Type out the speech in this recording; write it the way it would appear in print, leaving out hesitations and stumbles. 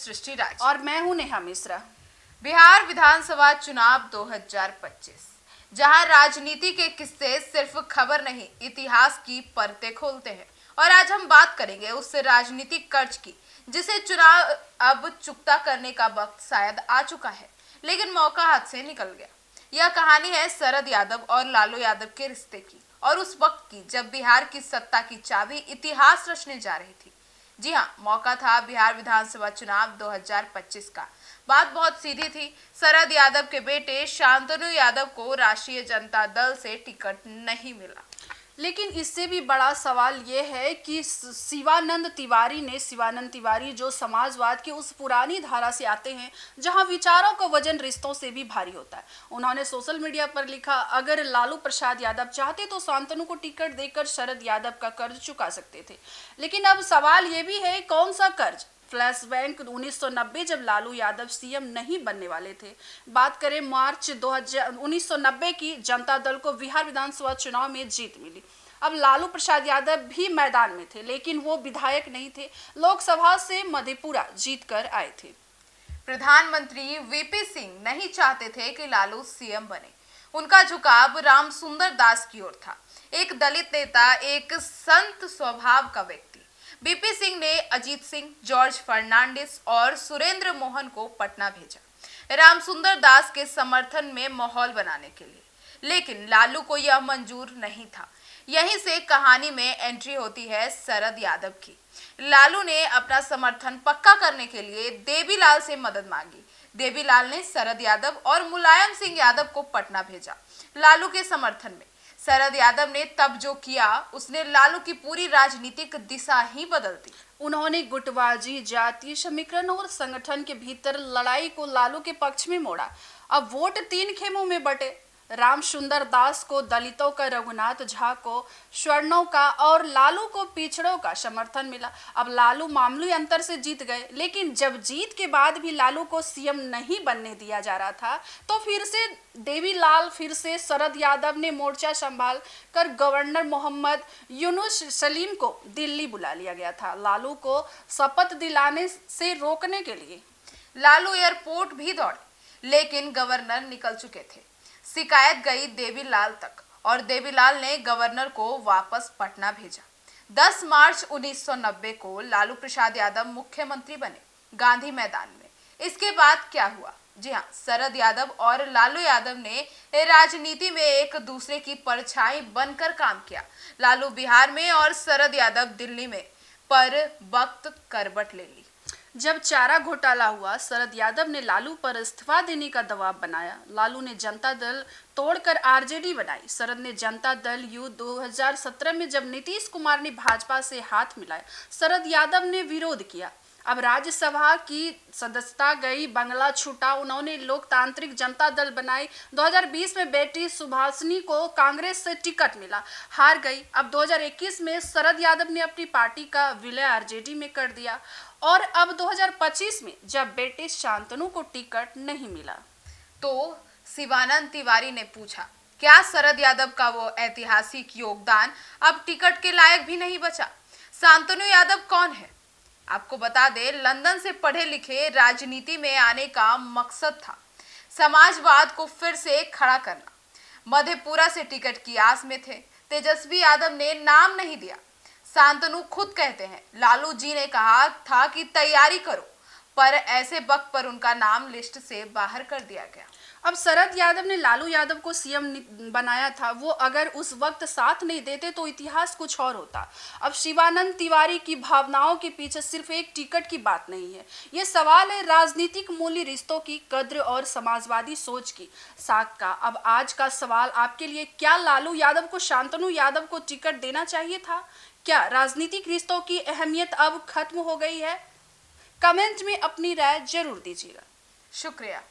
सृष्टि राज और मैं हूं नेहा मिश्रा। बिहार विधानसभा चुनाव 2025, जहां राजनीति के किस्से सिर्फ खबर नहीं, इतिहास की परतें खोलते हैं। और आज हम बात करेंगे उस राजनीतिक कर्ज की, जिसे चुनाव अब चुकता करने का वक्त शायद आ चुका है, लेकिन मौका हाथ से निकल गया। यह कहानी है शरद यादव और लालू यादव के रिश्ते की, और उस वक्त की जब बिहार की सत्ता की चाबी इतिहास रचने जा रही थी। जी हाँ, मौका था बिहार विधानसभा चुनाव 2025 का। बात बहुत सीधी थी। शरद यादव के बेटे शांतनु यादव को राष्ट्रीय जनता दल से टिकट नहीं मिला। लेकिन इससे भी बड़ा सवाल ये है कि शिवानंद तिवारी जो समाजवाद की उस पुरानी धारा से आते हैं जहां विचारों का वजन रिश्तों से भी भारी होता है। उन्होंने सोशल मीडिया पर लिखा, अगर लालू प्रसाद यादव चाहते तो शांतनु को टिकट देकर शरद यादव का कर्ज चुका सकते थे। लेकिन अब सवाल ये भी है, कौन सा कर्ज? फ्लैशबैक 1990, जब लालू यादव सीएम नहीं बनने वाले थे। बात करें मार्च 1990 की, जनता दल को बिहार विधानसभा चुनाव में जीत मिली। अब लालू प्रसाद यादव भी मैदान में थे, लेकिन वो विधायक नहीं थे, लोकसभा से मधेपुरा जीत कर आए थे। प्रधानमंत्री वीपी सिंह नहीं चाहते थे कि लालू सीएम बने। उनका झुकाव रामसुंदर दास की ओर था, एक दलित नेता, एक संत स्वभाव का व्यक्ति। बीपी सिंह ने अजीत सिंह, जॉर्ज फर्नांडिस और सुरेंद्र मोहन को पटना भेजा रामसुंदर दास के समर्थन में माहौल बनाने के लिए, लेकिन लालू को यह मंजूर नहीं था। यहीं से कहानी में एंट्री होती है शरद यादव की। लालू ने अपना समर्थन पक्का करने के लिए देवीलाल से मदद मांगी। देवीलाल ने शरद यादव और मुलायम सिंह यादव को पटना भेजा लालू के समर्थन में। शरद यादव ने तब जो किया, उसने लालू की पूरी राजनीतिक दिशा ही बदल दी। उन्होंने गुटबाजी, जातीय समीकरण और संगठन के भीतर लड़ाई को लालू के पक्ष में मोड़ा। अब वोट 3 खेमों में बटे। रामसुंदर दास को दलितों का, रघुनाथ झा को स्वर्णों का और लालू को पिछड़ों का समर्थन मिला। अब लालू मामूली अंतर से जीत गए, लेकिन जब जीत के बाद भी लालू को सीएम नहीं बनने दिया जा रहा था, तो फिर से शरद यादव ने मोर्चा संभाल कर गवर्नर मोहम्मद यूनुस सलीम को दिल्ली बुला लिया गया था, लालू को शपथ दिलाने से रोकने के लिए। लालू एयरपोर्ट भी दौड़े, लेकिन गवर्नर निकल चुके थे। शिकायत गई देवीलाल तक, और देवीलाल ने गवर्नर को वापस पटना भेजा। 10 मार्च 1990 को लालू प्रसाद यादव मुख्यमंत्री बने, गांधी मैदान में। इसके बाद क्या हुआ? जी हाँ, शरद यादव और लालू यादव ने राजनीति में एक दूसरे की परछाई बनकर काम किया। लालू बिहार में और शरद यादव दिल्ली में, पर वक्त करवट ले ली। जब चारा घोटाला हुआ, शरद यादव ने लालू पर इस्तीफा देने का दबाव बनाया। लालू ने जनता दल तोड़कर आरजेडी बनाई। शरद ने जनता दल यू। 2017 में जब नीतीश कुमार ने भाजपा से हाथ मिलाया, शरद यादव ने विरोध किया। अब राज्यसभा की सदस्यता गई, बंगला छूटा, उन्होंने लोकतांत्रिक जनता दल बनाई। 2020 में बेटी सुभाषिनी को कांग्रेस से टिकट मिला, हार गई। अब 2021 में शरद यादव ने अपनी पार्टी का विलय आरजेडी में कर दिया, और अब 2025 में जब बेटे शांतनु को टिकट नहीं मिला, तो शिवानंद तिवारी ने पूछा, क्या शरद यादव का वो ऐतिहासिक योगदान अब टिकट के लायक भी नहीं बचा? शांतनु यादव कौन है? आपको बता दे, लंदन से पढ़े लिखे राजनीति में आने का मकसद था समाजवाद को फिर से खड़ा करना। मधेपुरा से टिकट की आस में थे। तेजस्वी यादव ने नाम नहीं दिया। शांतनु खुद कहते हैं, लालू जी ने कहा था कि तैयारी करो, पर ऐसे वक्त पर उनका नाम लिस्ट से बाहर कर दिया गया। अब शरद यादव ने लालू यादव को सीएम बनाया था, वो अगर उस वक्त साथ नहीं देते तो इतिहास कुछ और होता। अब शिवानंद तिवारी की भावनाओं के पीछे सिर्फ एक टिकट की बात नहीं है, ये सवाल है राजनीतिक मूल्य, रिश्तों की कद्र और समाजवादी सोच की साख का। अब आज का सवाल आपके लिए, क्या लालू यादव को शांतनु यादव को टिकट देना चाहिए था? क्या राजनीतिक रिश्तों की अहमियत अब खत्म हो गई है? कमेंट में अपनी राय जरूर दीजिएगा। शुक्रिया।